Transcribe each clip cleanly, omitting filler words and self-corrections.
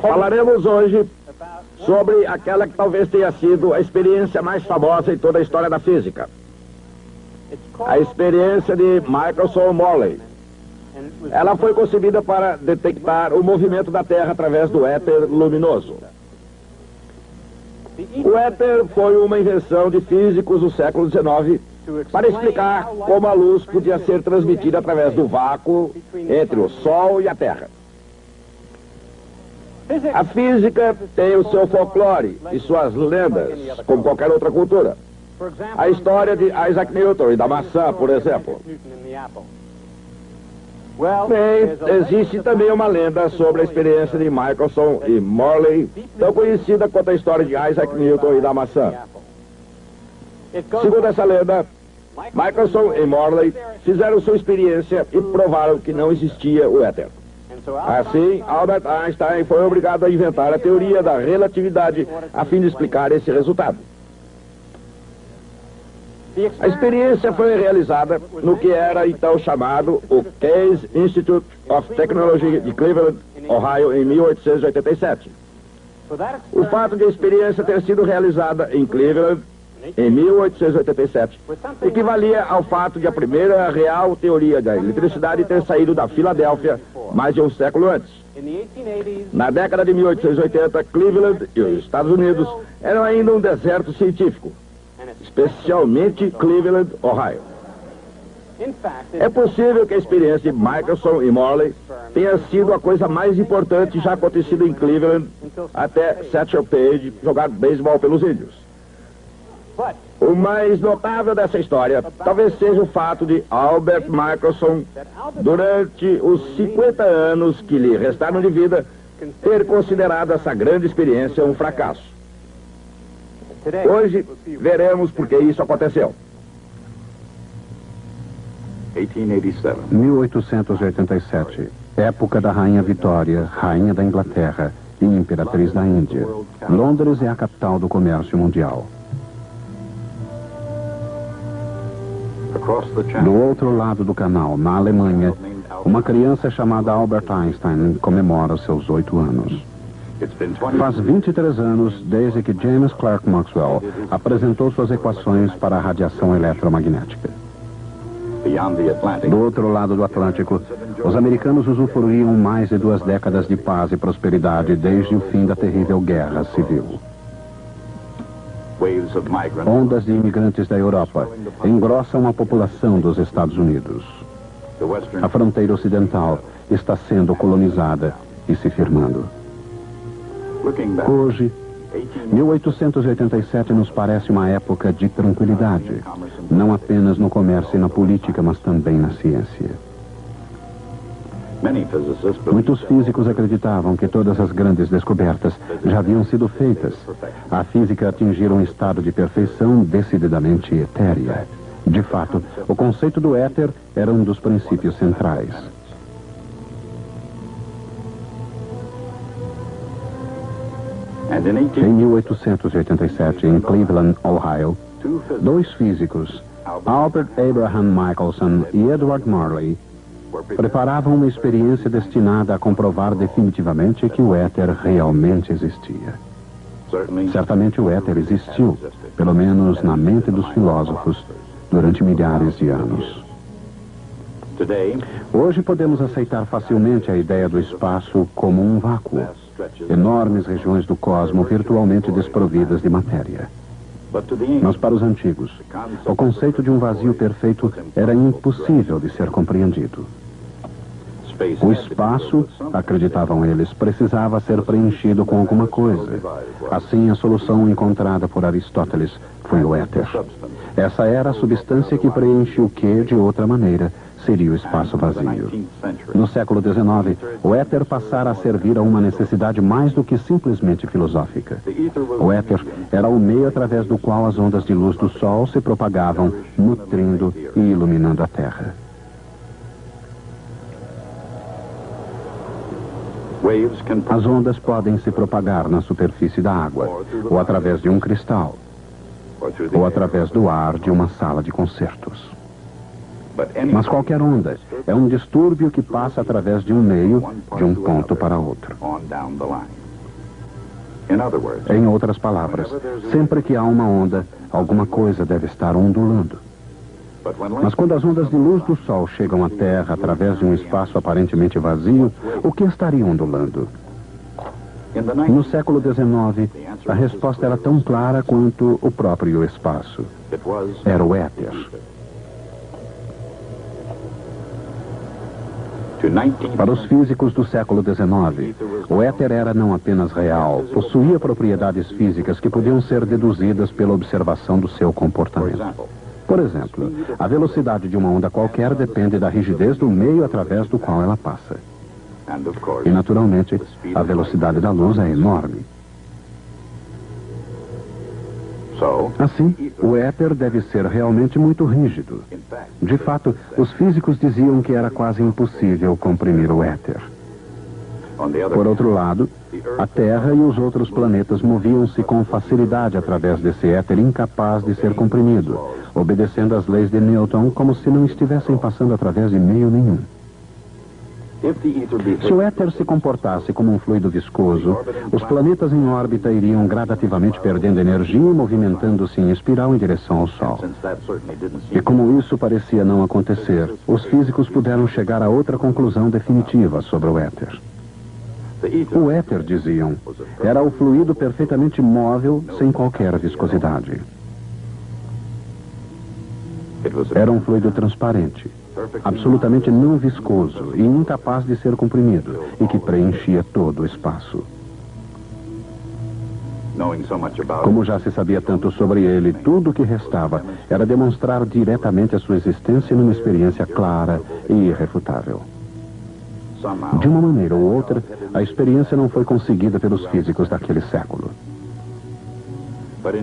Falaremos hoje sobre aquela que talvez tenha sido a experiência mais famosa em toda a história da física. A experiência de Michelson Morley. Ela foi concebida para detectar o movimento da Terra através do éter luminoso. O éter foi uma invenção de físicos do século XIX para explicar como a luz podia ser transmitida através do vácuo entre o Sol e a Terra. A física tem o seu folclore e suas lendas, como qualquer outra cultura. A história de Isaac Newton e da maçã, por exemplo. Bem, existe também uma lenda sobre a experiência de Michelson e Morley, tão conhecida quanto a história de Isaac Newton e da maçã. Segundo essa lenda, Michelson e Morley fizeram sua experiência e provaram que não existia o éter. Assim, Albert Einstein foi obrigado a inventar a teoria da relatividade a fim de explicar esse resultado. A experiência foi realizada no que era então chamado o Case Institute of Technology de Cleveland, Ohio, em 1887. O fato de a experiência ter sido realizada em Cleveland em 1887 equivalia ao fato de a primeira real teoria da eletricidade ter saído da Filadélfia mais de um século antes. Na década de 1880, Cleveland e os Estados Unidos eram ainda um deserto científico, especialmente Cleveland, Ohio. É possível que a experiência de Michelson e Morley tenha sido a coisa mais importante já acontecida em Cleveland até Satchel Paige jogar beisebol pelos índios. O mais notável dessa história talvez seja o fato de Albert Michelson, durante os 50 anos que lhe restaram de vida, ter considerado essa grande experiência um fracasso. Hoje veremos por que isso aconteceu. 1887, época da Rainha Vitória, Rainha da Inglaterra e Imperatriz da Índia. Londres é a capital do comércio mundial. Do outro lado do canal, na Alemanha, uma criança chamada Albert Einstein comemora seus 8 anos. Faz 23 anos desde que James Clerk Maxwell apresentou suas equações para a radiação eletromagnética. Do outro lado do Atlântico, os americanos usufruíam mais de 2 décadas de paz e prosperidade desde o fim da terrível guerra civil. Ondas de imigrantes da Europa engrossam a população dos Estados Unidos. A fronteira ocidental está sendo colonizada e se firmando. Hoje, 1887 nos parece uma época de tranquilidade, não apenas no comércio e na política, mas também na ciência. Muitos físicos acreditavam que todas as grandes descobertas já haviam sido feitas. A física atingira um estado de perfeição decididamente etérea. De fato, o conceito do éter era um dos princípios centrais. Em 1887, em Cleveland, Ohio, 2 físicos, Albert Abraham Michelson e Edward Morley, preparavam uma experiência destinada a comprovar definitivamente que o éter realmente existia. Certamente o éter existiu, pelo menos na mente dos filósofos, durante milhares de anos. Hoje podemos aceitar facilmente a ideia do espaço como um vácuo, enormes regiões do cosmos virtualmente desprovidas de matéria. Mas para os antigos, o conceito de um vazio perfeito era impossível de ser compreendido. O espaço, acreditavam eles, precisava ser preenchido com alguma coisa. Assim, a solução encontrada por Aristóteles foi o éter. Essa era a substância que preenche o que, de outra maneira, seria o espaço vazio. No século XIX, o éter passara a servir a uma necessidade mais do que simplesmente filosófica. O éter era o meio através do qual as ondas de luz do Sol se propagavam, nutrindo e iluminando a Terra. As ondas podem se propagar na superfície da água, ou através de um cristal, ou através do ar de uma sala de concertos. Mas qualquer onda é um distúrbio que passa através de um meio, de um ponto para outro. Em outras palavras, sempre que há uma onda, alguma coisa deve estar ondulando. Mas quando as ondas de luz do Sol chegam à Terra através de um espaço aparentemente vazio, o que estaria ondulando? No século XIX, a resposta era tão clara quanto o próprio espaço. Era o éter. Para os físicos do século XIX, o éter era não apenas real, possuía propriedades físicas que podiam ser deduzidas pela observação do seu comportamento. Por exemplo, a velocidade de uma onda qualquer depende da rigidez do meio através do qual ela passa. E, naturalmente, a velocidade da luz é enorme. Assim, o éter deve ser realmente muito rígido. De fato, os físicos diziam que era quase impossível comprimir o éter. Por outro lado, a Terra e os outros planetas moviam-se com facilidade através desse éter incapaz de ser comprimido, obedecendo às leis de Newton como se não estivessem passando através de meio nenhum. Se o éter se comportasse como um fluido viscoso, os planetas em órbita iriam gradativamente perdendo energia e movimentando-se em espiral em direção ao Sol. E como isso parecia não acontecer, os físicos puderam chegar a outra conclusão definitiva sobre o éter. O éter, diziam, era o fluido perfeitamente móvel sem qualquer viscosidade. Era um fluido transparente, absolutamente não viscoso e incapaz de ser comprimido, e que preenchia todo o espaço. Como já se sabia tanto sobre ele, tudo o que restava era demonstrar diretamente a sua existência numa experiência clara e irrefutável. De uma maneira ou outra, a experiência não foi conseguida pelos físicos daquele século.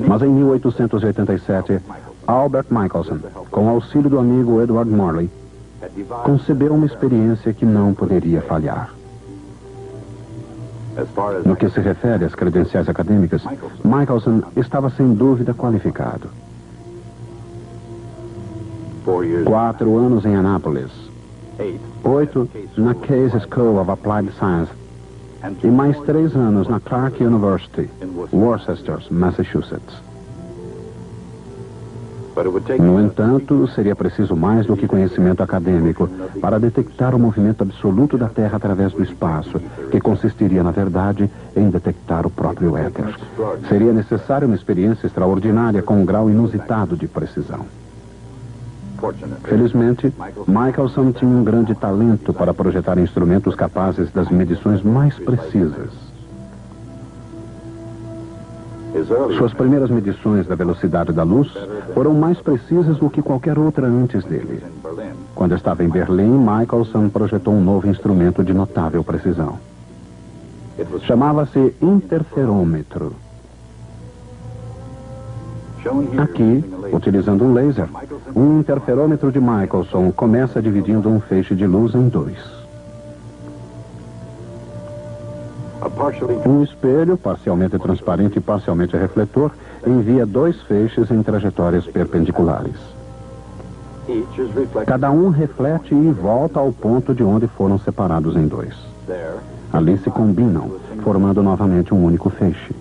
Mas em 1887, Albert Michelson, com auxílio do amigo Edward Morley, concebeu uma experiência que não poderia falhar. No que se refere às credenciais acadêmicas, Michelson estava sem dúvida qualificado. 4 anos em Anápolis, 8 na Case School of Applied Science e mais 3 anos na Clark University, Worcester, Massachusetts. No entanto, seria preciso mais do que conhecimento acadêmico para detectar o movimento absoluto da Terra através do espaço, que consistiria, na verdade, em detectar o próprio éter. Seria necessária uma experiência extraordinária com um grau inusitado de precisão. Felizmente, Michelson tinha um grande talento para projetar instrumentos capazes das medições mais precisas. Suas primeiras medições da velocidade da luz foram mais precisas do que qualquer outra antes dele. Quando estava em Berlim, Michelson projetou um novo instrumento de notável precisão. Chamava-se interferômetro. Aqui, utilizando um laser, um interferômetro de Michelson começa dividindo um feixe de luz em 2. Um espelho, parcialmente transparente e parcialmente refletor, envia 2 feixes em trajetórias perpendiculares. Cada um reflete e volta ao ponto de onde foram separados em 2. Ali se combinam, formando novamente um único feixe.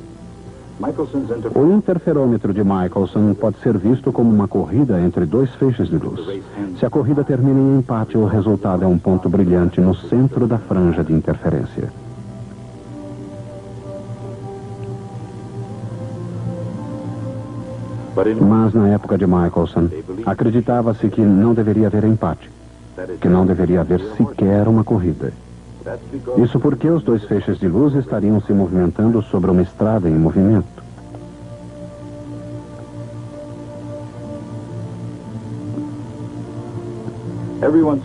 O interferômetro de Michelson pode ser visto como uma corrida entre 2 feixes de luz. Se a corrida termina em empate, o resultado é um ponto brilhante no centro da franja de interferência. Mas na época de Michelson, acreditava-se que não deveria haver empate, que não deveria haver sequer uma corrida. Isso porque os 2 feixes de luz estariam se movimentando sobre uma estrada em movimento.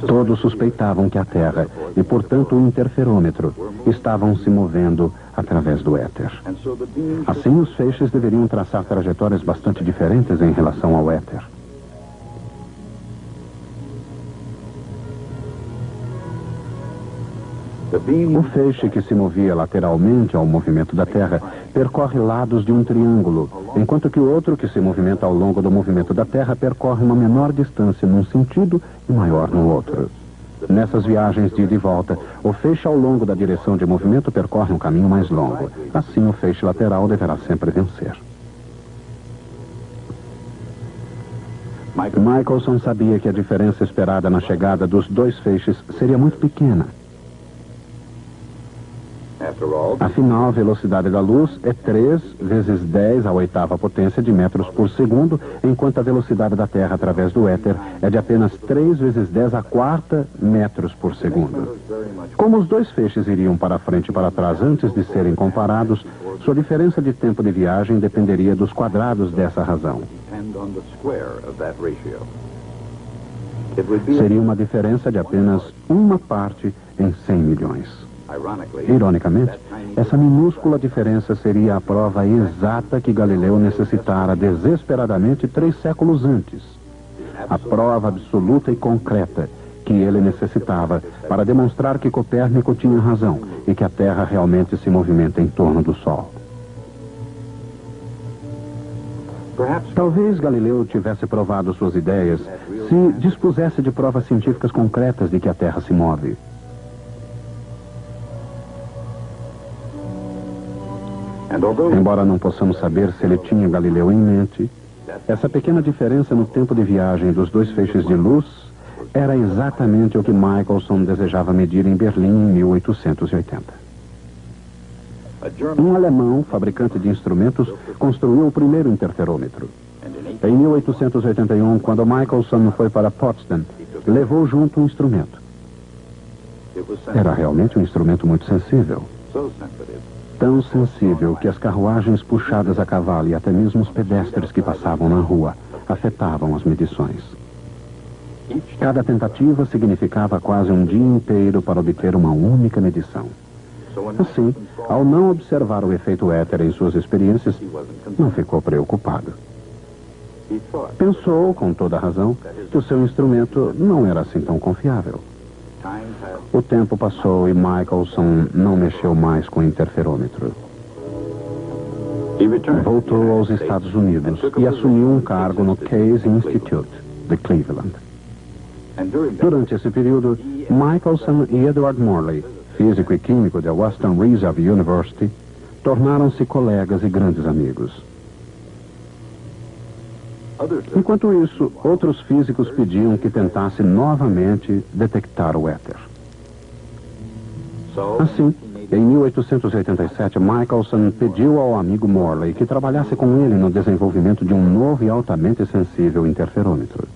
Todos suspeitavam que a Terra e, portanto, o interferômetro estavam se movendo através do éter. Assim, os feixes deveriam traçar trajetórias bastante diferentes em relação ao éter. O feixe que se movia lateralmente ao movimento da Terra percorre lados de um triângulo, enquanto que o outro que se movimenta ao longo do movimento da Terra percorre uma menor distância num sentido e maior no outro. Nessas viagens de ida e volta, o feixe ao longo da direção de movimento percorre um caminho mais longo. Assim, o feixe lateral deverá sempre vencer. Michelson sabia que a diferença esperada na chegada dos dois feixes seria muito pequena. Afinal, a velocidade da luz é 3 vezes 10 à oitava potência de metros por segundo, enquanto a velocidade da Terra através do éter é de apenas 3 vezes 10 à quarta metros por segundo. Como os dois feixes iriam para frente e para trás antes de serem comparados, sua diferença de tempo de viagem dependeria dos quadrados dessa razão. Seria uma diferença de apenas uma parte em 100 milhões. Ironicamente, essa minúscula diferença seria a prova exata que Galileu necessitara desesperadamente 3 séculos antes. A prova absoluta e concreta que ele necessitava para demonstrar que Copérnico tinha razão e que a Terra realmente se movimenta em torno do Sol. Talvez Galileu tivesse provado suas ideias se dispusesse de provas científicas concretas de que a Terra se move. Embora não possamos saber se ele tinha Galileu em mente, essa pequena diferença no tempo de viagem dos dois feixes de luz era exatamente o que Michelson desejava medir em Berlim em 1880. Um alemão, fabricante de instrumentos, construiu o primeiro interferômetro. Em 1881, quando Michelson foi para Potsdam, levou junto um instrumento. Era realmente um instrumento muito sensível. Tão sensível que as carruagens puxadas a cavalo e até mesmo os pedestres que passavam na rua afetavam as medições. Cada tentativa significava quase um dia inteiro para obter uma única medição. Assim, ao não observar o efeito éter em suas experiências, não ficou preocupado. Pensou, com toda razão, que o seu instrumento não era assim tão confiável. O tempo passou e Michelson não mexeu mais com o interferômetro. Voltou aos Estados Unidos e assumiu um cargo no Case Institute de Cleveland. Durante esse período, Michelson e Edward Morley, físico e químico da Western Reserve University, tornaram-se colegas e grandes amigos. Enquanto isso, outros físicos pediam que tentasse novamente detectar o éter. Assim, em 1887, Michelson pediu ao amigo Morley que trabalhasse com ele no desenvolvimento de um novo e altamente sensível interferômetro.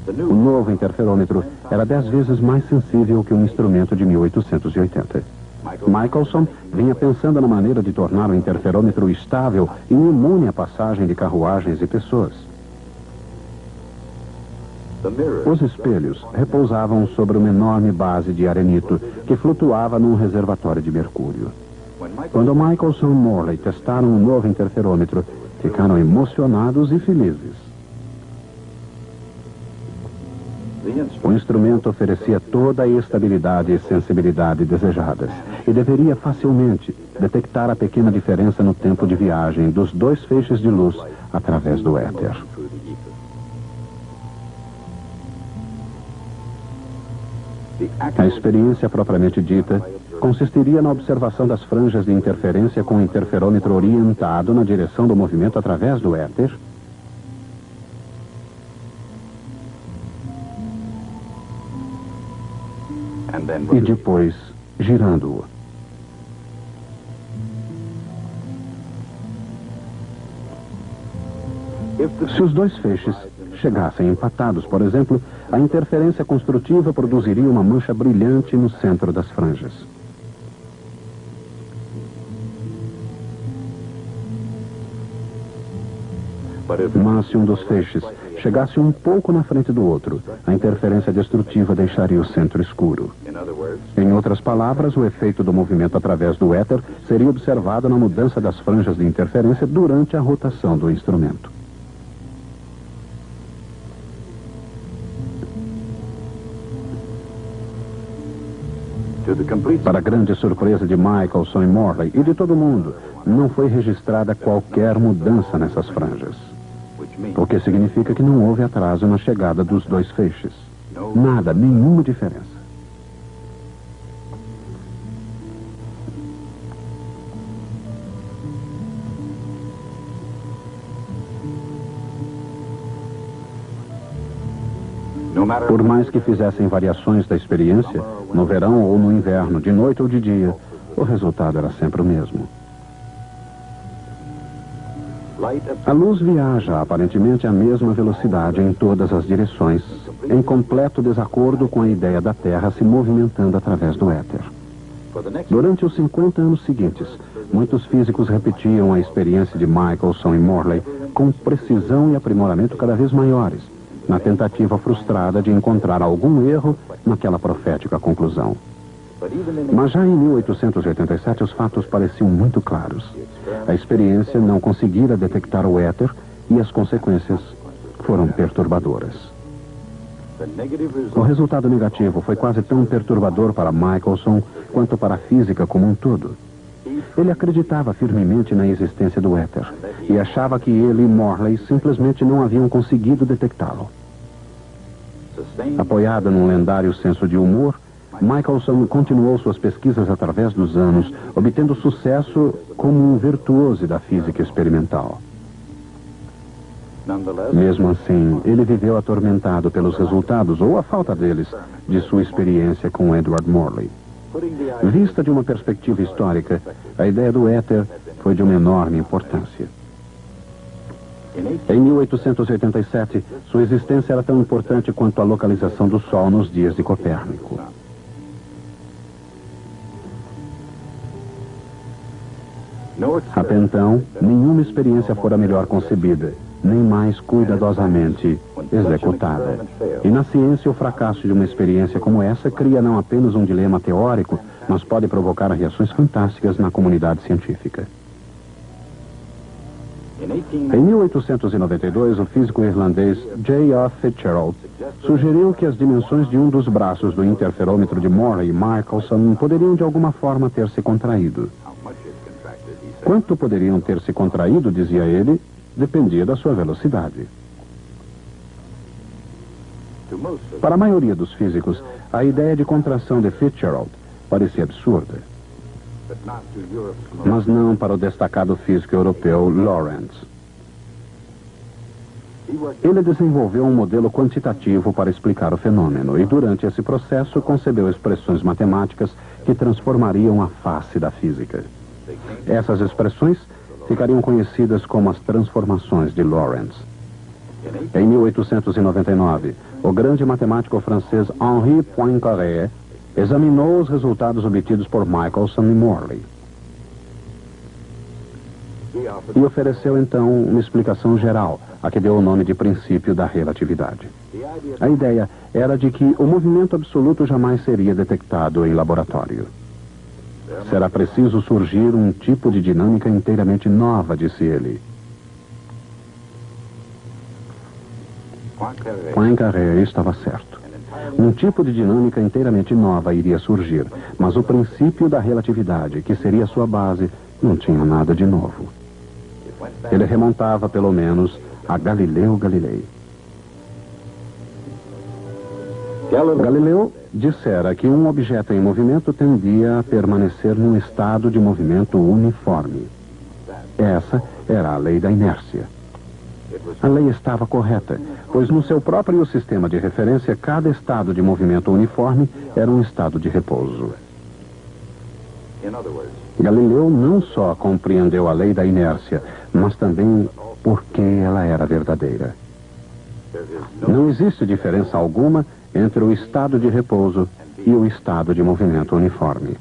O novo interferômetro era 10 vezes mais sensível que um instrumento de 1880. Michelson vinha pensando na maneira de tornar o interferômetro estável e imune à passagem de carruagens e pessoas. Os espelhos repousavam sobre uma enorme base de arenito que flutuava num reservatório de mercúrio. Quando Michelson e Morley testaram o novo interferômetro, ficaram emocionados e felizes. O instrumento oferecia toda a estabilidade e sensibilidade desejadas e deveria facilmente detectar a pequena diferença no tempo de viagem dos dois feixes de luz através do éter. A experiência propriamente dita consistiria na observação das franjas de interferência com o interferômetro orientado na direção do movimento através do éter, e depois girando-o. Se os dois feixes chegassem empatados, por exemplo, a interferência construtiva produziria uma mancha brilhante no centro das franjas. Mas se um dos feixes chegasse um pouco na frente do outro, a interferência destrutiva deixaria o centro escuro. Em outras palavras, o efeito do movimento através do éter seria observado na mudança das franjas de interferência durante a rotação do instrumento. Para grande surpresa de Michelson e Morley e de todo mundo, não foi registrada qualquer mudança nessas franjas. O que significa que não houve atraso na chegada dos dois feixes. Nada, nenhuma diferença. Por mais que fizessem variações da experiência, no verão ou no inverno, de noite ou de dia, o resultado era sempre o mesmo. A luz viaja aparentemente à mesma velocidade em todas as direções, em completo desacordo com a ideia da Terra se movimentando através do éter. Durante os 50 anos seguintes, muitos físicos repetiam a experiência de Michelson e Morley com precisão e aprimoramento cada vez maiores, na tentativa frustrada de encontrar algum erro naquela profética conclusão. Mas já em 1887 os fatos pareciam muito claros. A experiência não conseguira detectar o éter e as consequências foram perturbadoras. O resultado negativo foi quase tão perturbador para Michelson quanto para a física como um todo. Ele acreditava firmemente na existência do éter e achava que ele e Morley simplesmente não haviam conseguido detectá-lo. Apoiado num lendário senso de humor, Michelson continuou suas pesquisas através dos anos, obtendo sucesso como um virtuoso da física experimental. Mesmo assim, ele viveu atormentado pelos resultados, ou a falta deles, de sua experiência com Edward Morley. Vista de uma perspectiva histórica, a ideia do éter foi de uma enorme importância. Em 1887, sua existência era tão importante quanto a localização do Sol nos dias de Copérnico. Até então, nenhuma experiência fora melhor concebida, nem mais cuidadosamente executada. E na ciência, o fracasso de uma experiência como essa cria não apenas um dilema teórico, mas pode provocar reações fantásticas na comunidade científica. Em 1892, o físico irlandês J.F. Fitzgerald sugeriu que as dimensões de um dos braços do interferômetro de Morley e Michelson poderiam de alguma forma ter se contraído. Quanto poderiam ter se contraído, dizia ele, dependia da sua velocidade. Para a maioria dos físicos, a ideia de contração de Fitzgerald parecia absurda. Mas não para o destacado físico europeu Lorentz. Ele desenvolveu um modelo quantitativo para explicar o fenômeno e, durante esse processo, concebeu expressões matemáticas que transformariam a face da física. Essas expressões ficariam conhecidas como as transformações de Lorentz. Em 1899, o grande matemático francês Henri Poincaré examinou os resultados obtidos por Michelson e Morley e ofereceu então uma explicação geral, a que deu o nome de princípio da relatividade. A ideia era de que o movimento absoluto jamais seria detectado em laboratório. Será preciso surgir um tipo de dinâmica inteiramente nova, disse ele. Poincaré estava certo. Um tipo de dinâmica inteiramente nova iria surgir, mas o princípio da relatividade, que seria sua base, não tinha nada de novo. Ele remontava, pelo menos, a Galileu Galilei. Galileu dissera que um objeto em movimento tendia a permanecer num estado de movimento uniforme. Essa era a lei da inércia. A lei estava correta, pois no seu próprio sistema de referência, cada estado de movimento uniforme era um estado de repouso. Galileu não só compreendeu a lei da inércia, mas também por que ela era verdadeira. Não existe diferença alguma entre o estado de repouso e o estado de movimento uniforme.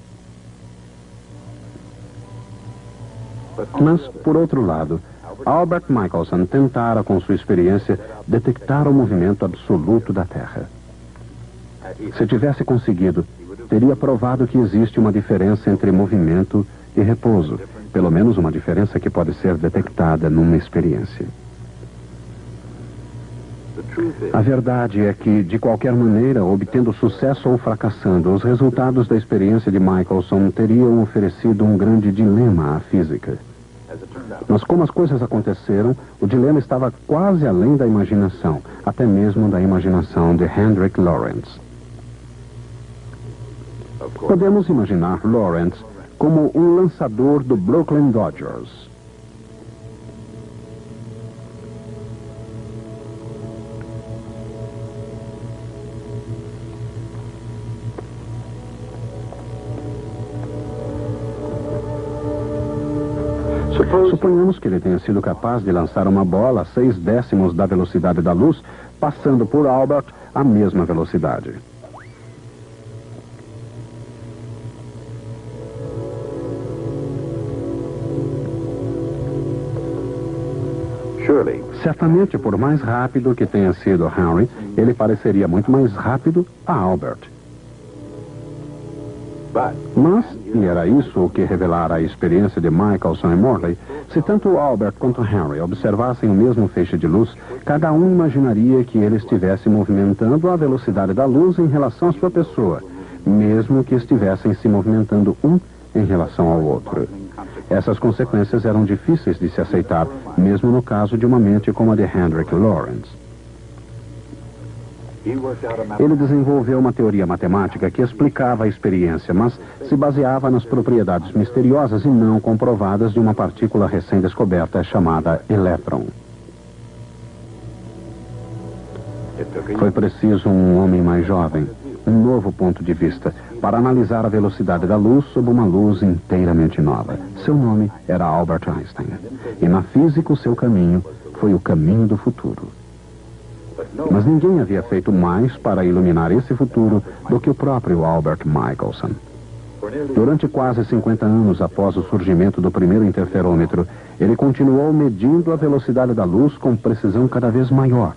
Mas, por outro lado, Albert Michelson tentara, com sua experiência, detectar o movimento absoluto da Terra. Se tivesse conseguido, teria provado que existe uma diferença entre movimento e repouso, pelo menos uma diferença que pode ser detectada numa experiência. A verdade é que, de qualquer maneira, obtendo sucesso ou fracassando, os resultados da experiência de Michelson teriam oferecido um grande dilema à física. Mas como as coisas aconteceram, o dilema estava quase além da imaginação, até mesmo da imaginação de Hendrik Lorentz. Podemos imaginar Lorentz como um lançador do Brooklyn Dodgers. Suponhamos que ele tenha sido capaz de lançar uma bola a 0,6 da velocidade da luz, passando por Albert a mesma velocidade. Certamente, por mais rápido que tenha sido Henry, ele pareceria muito mais rápido a Albert. Mas, e era isso o que revelara a experiência de Michelson e Morley, se tanto Albert quanto Henry observassem o mesmo feixe de luz, cada um imaginaria que ele estivesse movimentando a velocidade da luz em relação à sua pessoa, mesmo que estivessem se movimentando um em relação ao outro. Essas consequências eram difíceis de se aceitar, mesmo no caso de uma mente como a de Hendrik Lorentz. Ele desenvolveu uma teoria matemática que explicava a experiência, mas se baseava nas propriedades misteriosas e não comprovadas de uma partícula recém-descoberta chamada elétron. Foi preciso um homem mais jovem, um novo ponto de vista, para analisar a velocidade da luz sob uma luz inteiramente nova. Seu nome era Albert Einstein. E na física o seu caminho foi o caminho do futuro. Mas ninguém havia feito mais para iluminar esse futuro do que o próprio Albert Michelson. Durante quase 50 anos após o surgimento do primeiro interferômetro, ele continuou medindo a velocidade da luz com precisão cada vez maior.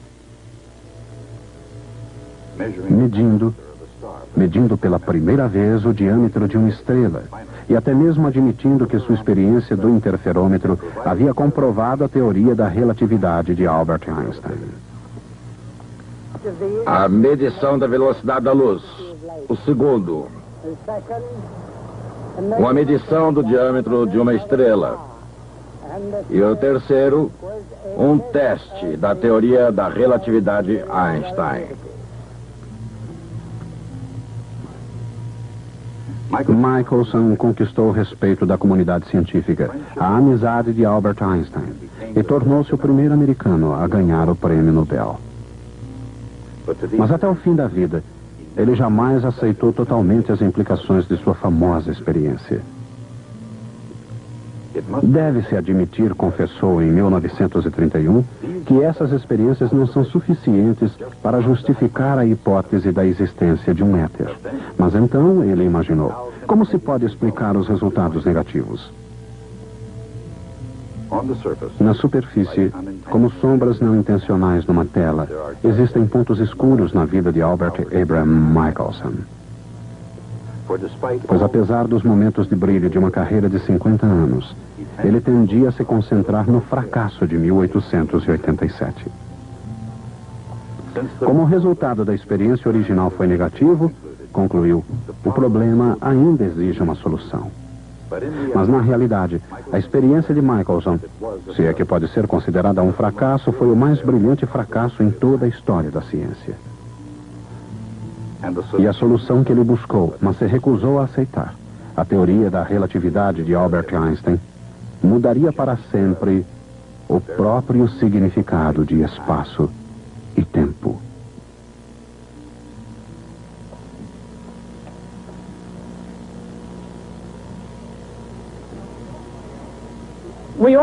Medindo pela primeira vez o diâmetro de uma estrela, e até mesmo admitindo que sua experiência do interferômetro havia comprovado a teoria da relatividade de Albert Einstein. A medição da velocidade da luz. O segundo, uma medição do diâmetro de uma estrela. E o terceiro, um teste da teoria da relatividade Einstein. Michelson conquistou o respeito da comunidade científica, a amizade de Albert Einstein, e tornou-se o primeiro americano a ganhar o prêmio Nobel. Mas até o fim da vida, ele jamais aceitou totalmente as implicações de sua famosa experiência. Deve-se admitir, confessou em 1931, que essas experiências não são suficientes para justificar a hipótese da existência de um éter. Mas então ele imaginou, como se pode explicar os resultados negativos? Na superfície, como sombras não intencionais numa tela, existem pontos escuros na vida de Albert Abraham Michelson. Pois apesar dos momentos de brilho de uma carreira de 50 anos, ele tendia a se concentrar no fracasso de 1887. Como o resultado da experiência original foi negativo, concluiu, o problema ainda exige uma solução. Mas na realidade, a experiência de Michelson, se é que pode ser considerada um fracasso, foi o mais brilhante fracasso em toda a história da ciência. E a solução que ele buscou, mas se recusou a aceitar, a teoria da relatividade de Albert Einstein, mudaria para sempre o próprio significado de espaço e tempo.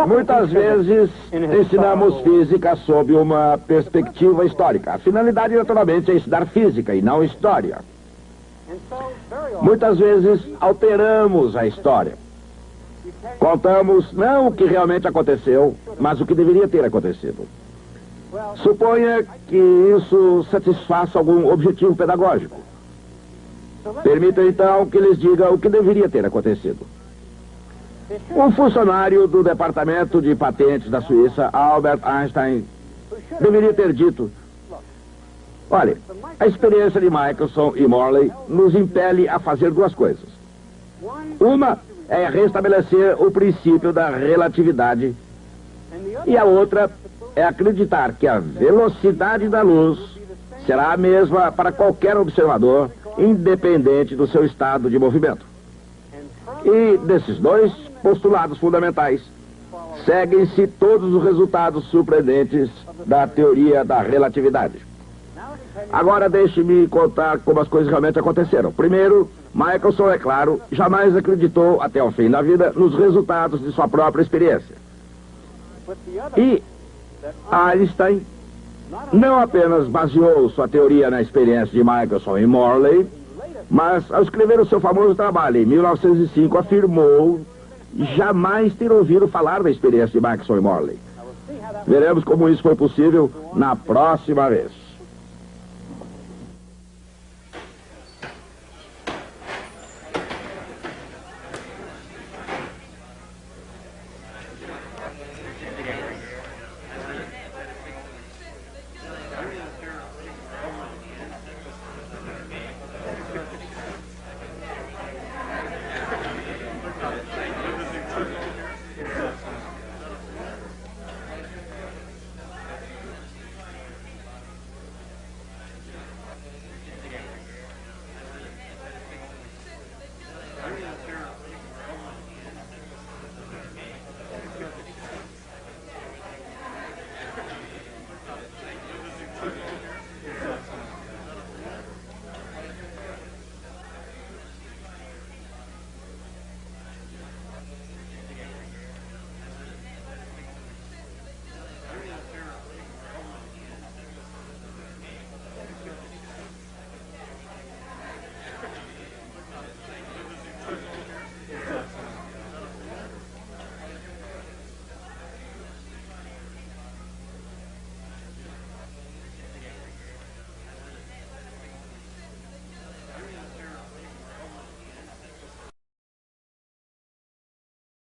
Muitas vezes ensinamos física sob uma perspectiva histórica. A finalidade, naturalmente, é estudar física e não história. Muitas vezes alteramos a história. Contamos não o que realmente aconteceu, mas o que deveria ter acontecido. Suponha que isso satisfaça algum objetivo pedagógico. Permita então que lhes diga o que deveria ter acontecido. Um funcionário do Departamento de Patentes da Suíça, Albert Einstein, deveria ter dito: Olha, a experiência de Michelson e Morley nos impele a fazer duas coisas. Uma é restabelecer o princípio da relatividade e a outra é acreditar que a velocidade da luz será a mesma para qualquer observador, independente do seu estado de movimento. E desses dois postulados fundamentais, seguem-se todos os resultados surpreendentes da teoria da relatividade. Agora deixe-me contar como as coisas realmente aconteceram. Primeiro, Michelson, é claro, jamais acreditou até o fim da vida nos resultados de sua própria experiência. E Einstein não apenas baseou sua teoria na experiência de Michelson e Morley, mas ao escrever o seu famoso trabalho em 1905 afirmou jamais ter ouvido falar da experiência de Michelson e Morley. Veremos como isso foi possível na próxima vez.